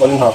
1.5۔